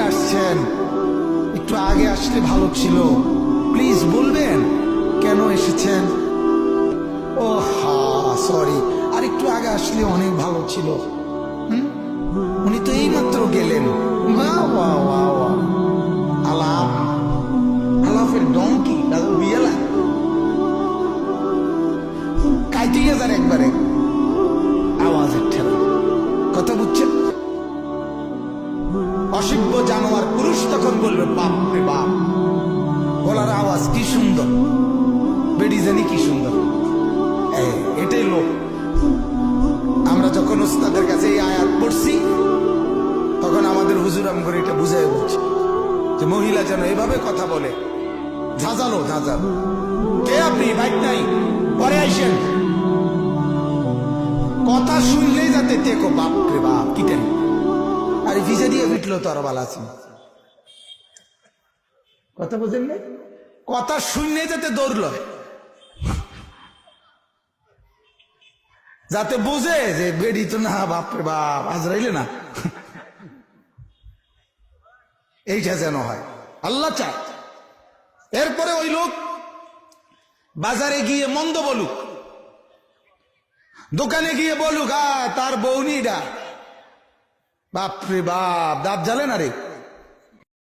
আসছেন? একটু আগে আসলে ভালো ছিল, প্লিজ বলবেন কেন এসেছেন? ও হা, সরি, আর একটু আগে আসলে অনেক ভালো ছিল। উনি তো এইমাত্র গেলেন। আলাপ আলাপের ডঙ্কি বিয়েলা কাইটিয়ে যান একবারে আওয়াজের ঠেলা। কথা বুঝছেন? অসভ্য জানোয়ার পুরুষ তখন বলবে বাপ রে বাপ, গলার আওয়াজ কি সুন্দর, বেডি জানি কি সুন্দর। এটাই লোক। আমরা যখন ওস্তাদের কাছে এই আয়াত পড়ছি তখন আমাদের হুজুর আমগরে এটা বুঝাই বলছে যে মহিলা যেন এভাবে কথা বলে, ঝাঁঝালো ঝাঁঝালো। কে আপনি? বাইক নাই, পরে আইসেন। কথা শুনলেই যাতে দেখো বাপ রে বাপ কি টানি। আর ভিজা দিয়ে ফিটলো তো আরো ভালো আছে। কথা বুঝেন না? কথা শুনলে যাতে দৌড়ল, যাতে বোঝে যে বেড়ি তো না, বাপরে বাপ আজরাইলে না। এইটা যেন হয়, আল্লাহ চায়। এরপরে ওই লোক বাজারে গিয়ে মন্দ বলুক, দোকানে গিয়ে বলুক তার বৌনিটা, বাপরে বাপ দাঁত জ্বালে না রে।